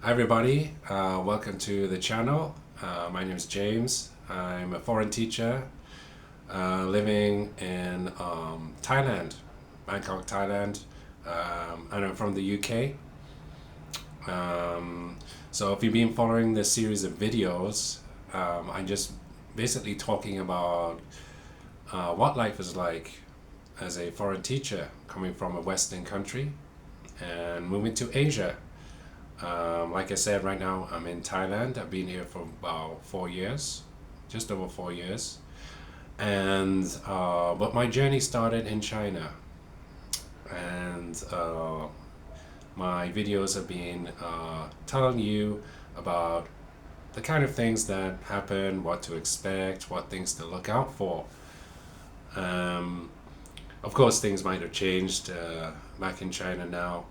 Hi everybody, welcome to the channel. My name is James. I'm a foreign teacher living in Thailand, Bangkok, Thailand, and I'm from the UK. Um, so if you've been following this series of videos, I'm just basically talking about what life is like as a foreign teacher coming from a Western country and moving to Asia. Like I said, right now I'm in Thailand. I've been here for about 4 years, just over 4 years. And but my journey started in China, and my videos have been telling you about the kind of things that happen, what to expect, what things to look out for. Um, of course, things might have changed back in China now.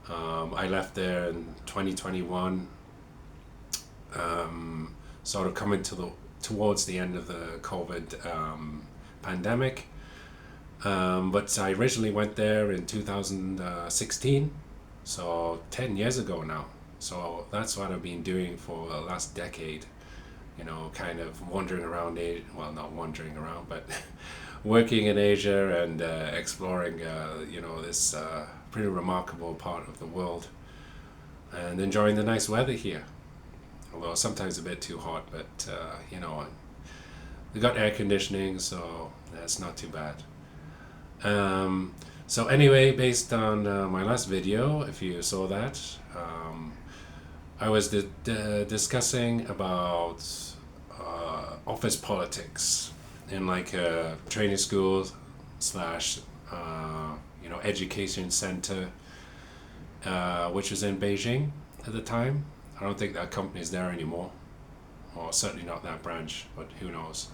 I left there in 2021, sort of coming towards the end of the COVID pandemic. But I originally went there in 2016, so 10 years ago now. So that's what I've been doing for the last decade. Kind of wandering around Asia. Well, not wandering around, but working in Asia and exploring, this pretty remarkable part of the world and enjoying the nice weather here. Although sometimes a bit too hot, but we got air conditioning, so that's not too bad. So anyway, based on my last video, if you saw that, I was discussing about office politics in like a training school slash education center, which was in Beijing at the time. I don't think that company is there anymore, or certainly not that branch, but who knows.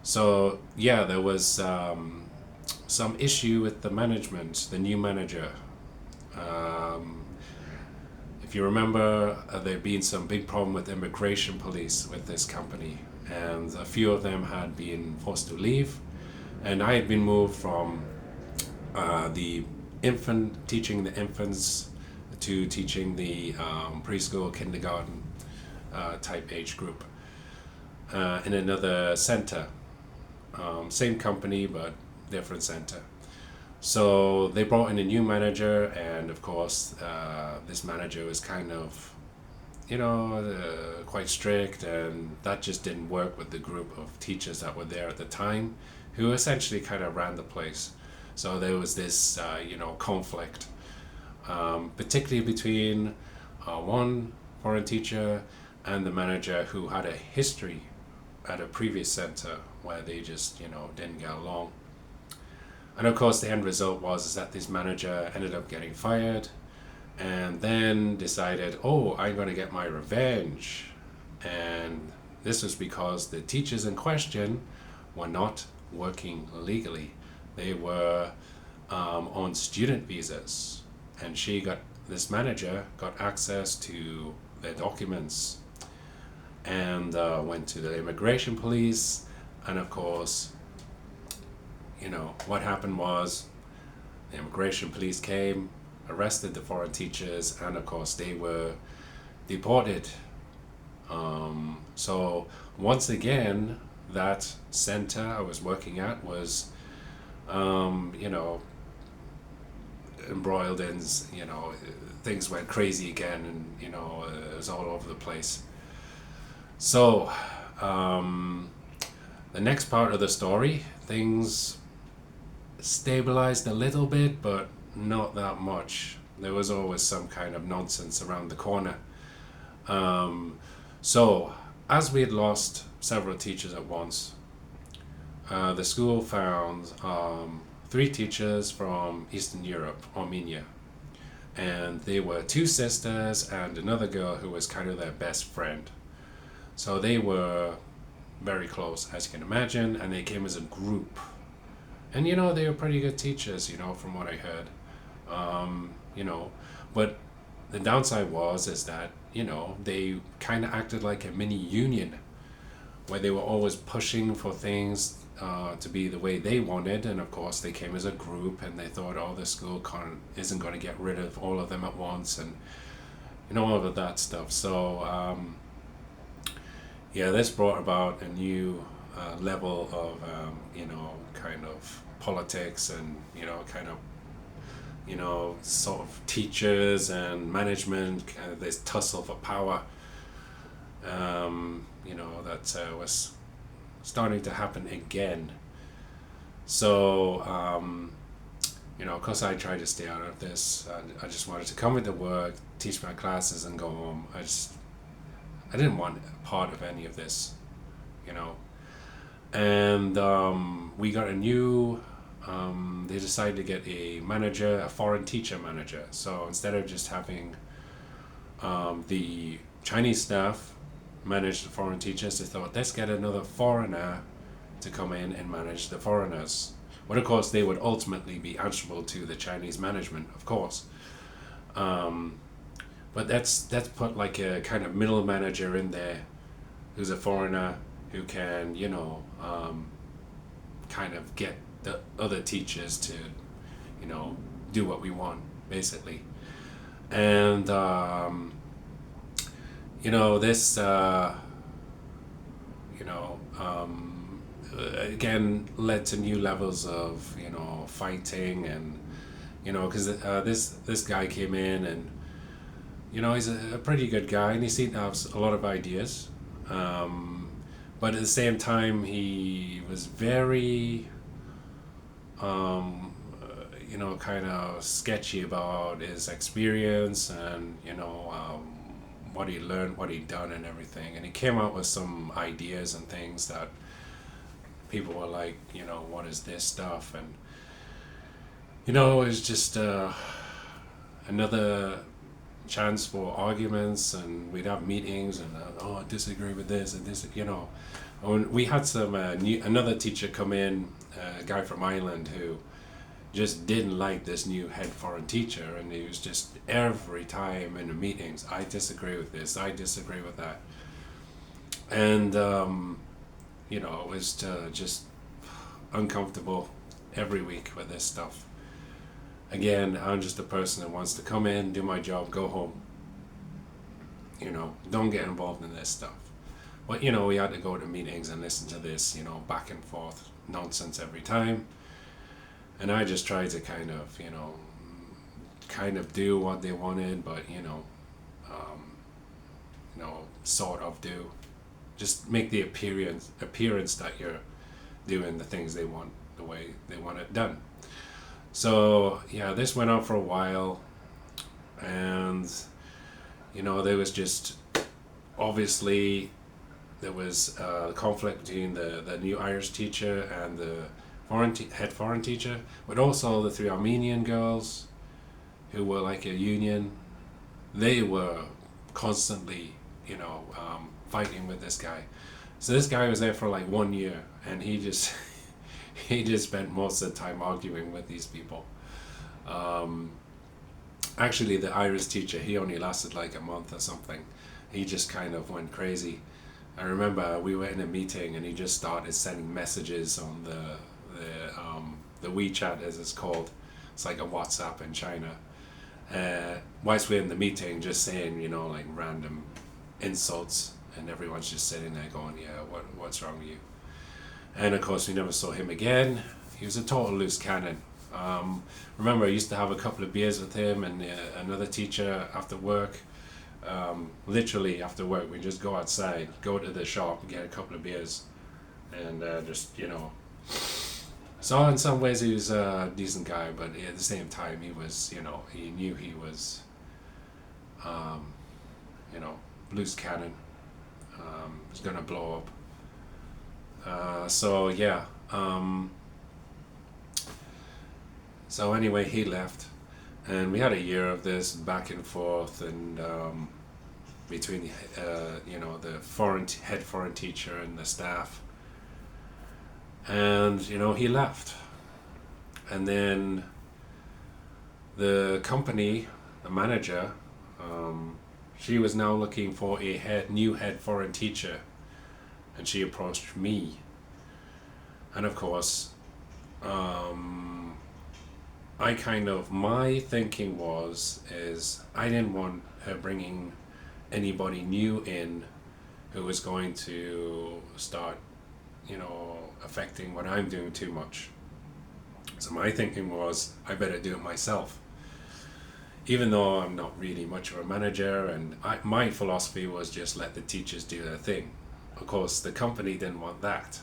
So yeah, there was some issue with the management, the new manager. Um, if you remember, there'd been some big problem with immigration police with this company, and a few of them had been forced to leave. And I had been moved from the teaching the infants to teaching the preschool, kindergarten type age group in another center. Same company, but different center. So they brought in a new manager, and of course, this manager was kind of, quite strict, and that just didn't work with the group of teachers that were there at the time, who essentially kind of ran the place. So there was this, conflict, particularly between one foreign teacher and the manager who had a history at a previous center where they just, didn't get along. And of course, the end result was is that this manager ended up getting fired and then decided, oh, I'm going to get my revenge. And this was because the teachers in question were not working legally. They were on student visas. And this manager got access to their documents and went to the immigration police. And of course, what happened was the immigration police came, arrested the foreign teachers, and of course they were deported. So once again, that center I was working at was, embroiled in, things went crazy again, and it was all over the place. So the next part of the story, things stabilized a little bit, but not that much. There was always some kind of nonsense around the corner. So, as we had lost several teachers at once, the school found 3 teachers from Eastern Europe, Armenia. And they were 2 sisters and another girl who was kind of their best friend. So they were very close, as you can imagine, and they came as a group. And they were pretty good teachers, from what I heard. But the downside is that, they kind of acted like a mini union where they were always pushing for things to be the way they wanted. And of course, they came as a group and they thought, oh, the school isn't going to get rid of all of them at once. And, all of that stuff. So yeah, this brought about a new level of kind of politics and kind of sort of teachers and management, kind of this tussle for power. That was starting to happen again. So, of course, I tried to stay out of this. I just wanted to come into work, teach my classes, and go home. I didn't want a part of any of this, you know. And we got a new. They decided to get a manager, a foreign teacher manager. So instead of just having the Chinese staff manage the foreign teachers, they thought, let's get another foreigner to come in and manage the foreigners. But of course, they would ultimately be answerable to the Chinese management, of course. But that's put like a kind of middle manager in there, who's a foreigner, who can kind of get the other teachers to do what we want, basically. And this again led to new levels of fighting, and because this guy came in, and he's a pretty good guy, and he seemed to have a lot of ideas, but at the same time he was very kind of sketchy about his experience, and what he learned, what he'd done, and everything. And he came out with some ideas and things that people were like, what is this stuff? And it was just another chance for arguments, and we'd have meetings, and I disagree with this and this, When we had another teacher come in, a guy from Ireland, who just didn't like this new head foreign teacher, and he was just every time in the meetings, I disagree with this, I disagree with that. And it was just uncomfortable every week with this stuff. Again, I'm just a person that wants to come in, do my job, go home. Don't get involved in this stuff. But we had to go to meetings and listen to this back and forth nonsense every time. And I just tried to kind of do what they wanted, but sort of do, just make the appearance that you're doing the things they want, the way they want it done. So yeah, this went on for a while, and there was just obviously there was a conflict between the new Irish teacher and the head foreign teacher, but also the three Armenian girls who were like a union. They were constantly fighting with this guy. So this guy was there for like 1 year, and he just spent most of the time arguing with these people. Actually, the Irish teacher, he only lasted like a month or something. He just kind of went crazy. I remember we were in a meeting, and he just started sending messages on the WeChat, as it's called. It's like a WhatsApp in China. Whilst we're in the meeting, just saying like random insults, and everyone's just sitting there going, yeah, what's wrong with you? And of course, we never saw him again. He was a total loose cannon. Remember, I used to have a couple of beers with him and another teacher after work. Literally after work, we just go outside, go to the shop, get a couple of beers, and just So in some ways he was a decent guy, but at the same time he was, he knew he was, loose cannon. Was gonna blow up. So yeah. So anyway, he left, and we had a year of this back and forth, and between the head foreign teacher and the staff. And he left, and then the company, the manager, she was now looking for a new head foreign teacher, and she approached me. And of course, I kind of, my thinking is I didn't want her bringing anybody new in who was going to start, affecting what I'm doing too much. So my thinking was I better do it myself. Even though I'm not really much of a manager, and my philosophy was just let the teachers do their thing. Of course, the company didn't want that.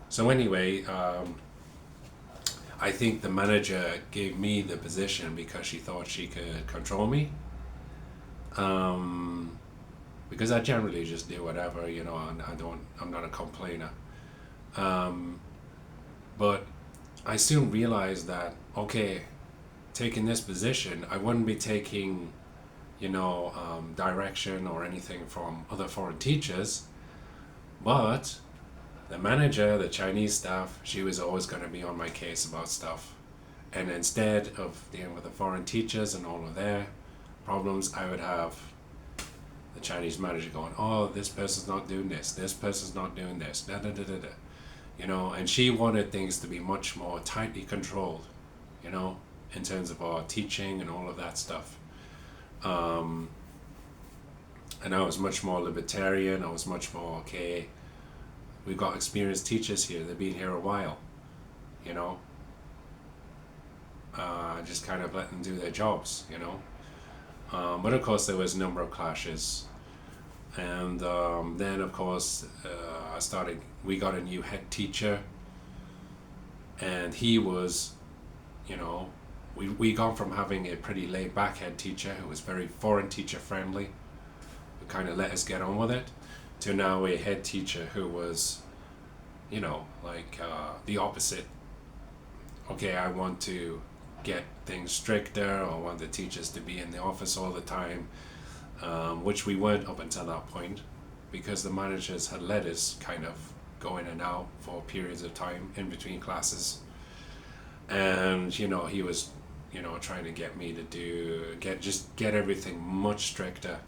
So anyway, I think the manager gave me the position because she thought she could control me. Um, because I generally just do whatever, and I'm not a complainer. Um, but I soon realized that, okay, taking this position, I wouldn't be taking, direction or anything from other foreign teachers, but the manager, the Chinese staff, she was always going to be on my case about stuff. And instead of dealing with the foreign teachers and all of their problems, I would have the Chinese manager going, oh, this person's not doing this person's not doing this, da da da da da. And she wanted things to be much more tightly controlled, in terms of our teaching and all of that stuff. Um, and I was much more libertarian. I was much more, okay, we've got experienced teachers here, they've been here a while, you know, just kind of let them do their jobs. But of course, there was a number of clashes. And then, of course, we got a new head teacher, and he was, we gone from having a pretty laid back head teacher who was very foreign teacher friendly, who kind of let us get on with it, to now a head teacher who was, the opposite. Okay, I want to get things stricter, or I want the teachers to be in the office all the time, which we weren't up until that point, because the managers had let us kind of go in and out for periods of time in between classes. And he was trying to get me to get everything much stricter.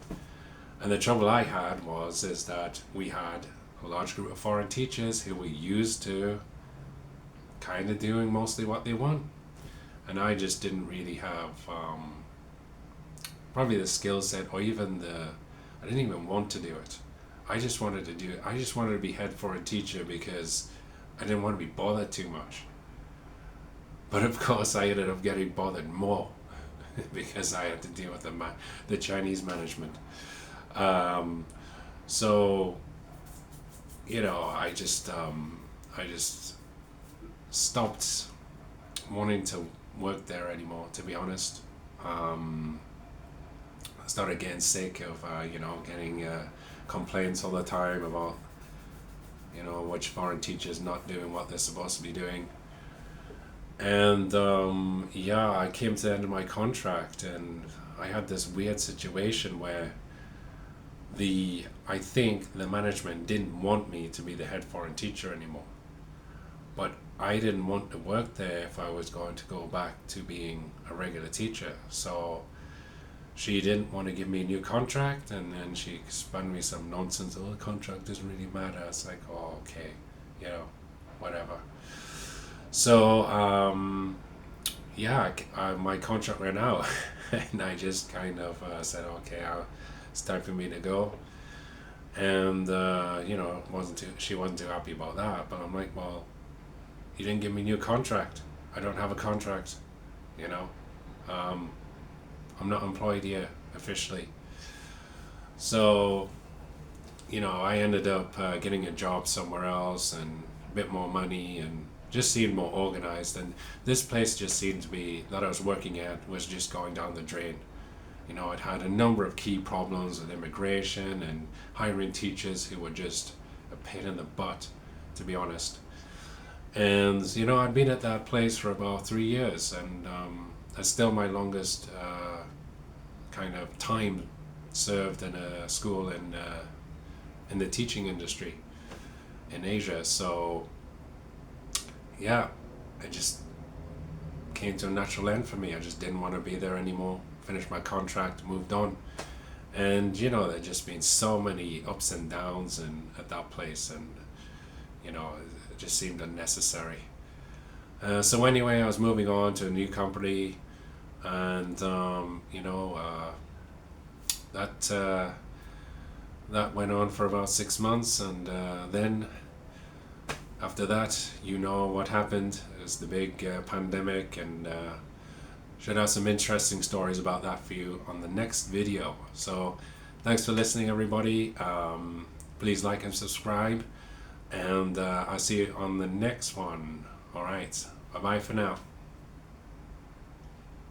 And the trouble I had is that we had a large group of foreign teachers who were used to kind of doing mostly what they want, and I just didn't really have probably the skill set, or even I didn't even want to do it. I just wanted to be head foreign teacher because I didn't want to be bothered too much. But of course, I ended up getting bothered more because I had to deal with the Chinese management. So, I just stopped wanting to work there anymore. To be honest, I started getting sick of getting complaints all the time about which foreign teachers not doing what they're supposed to be doing. And I came to the end of my contract, and I had this weird situation where I think the management didn't want me to be the head foreign teacher anymore. But I didn't want to work there if I was going to go back to being a regular teacher. So she didn't want to give me a new contract, and then she spun me some nonsense. Oh, the contract doesn't really matter. It's like, oh, okay, whatever. So, my contract ran out, and I just kind of said, okay, it's time for me to go. And, she wasn't too happy about that, but I'm like, well, you didn't give me a new contract. I don't have a contract, I'm not employed here officially. So, I ended up getting a job somewhere else and a bit more money, and just seemed more organized. And this place just seemed to be, that I was working at, was just going down the drain. It had a number of key problems with immigration and hiring teachers who were just a pain in the butt, to be honest. And I'd been at that place for about 3 years, and that's still my longest kind of time served in a school in the teaching industry in Asia. So I just came to a natural end for me. I just didn't want to be there anymore. Finished my contract, moved on. And there'd just been so many ups and downs at that place, and it just seemed unnecessary. So anyway, I was moving on to a new company, and that that went on for about 6 months, and then after that, you know what happened. It was the big pandemic, and should have some interesting stories about that for you on the next video. So thanks for listening, everybody. Please like and subscribe, and I'll see you on the next one. All right, bye bye for now.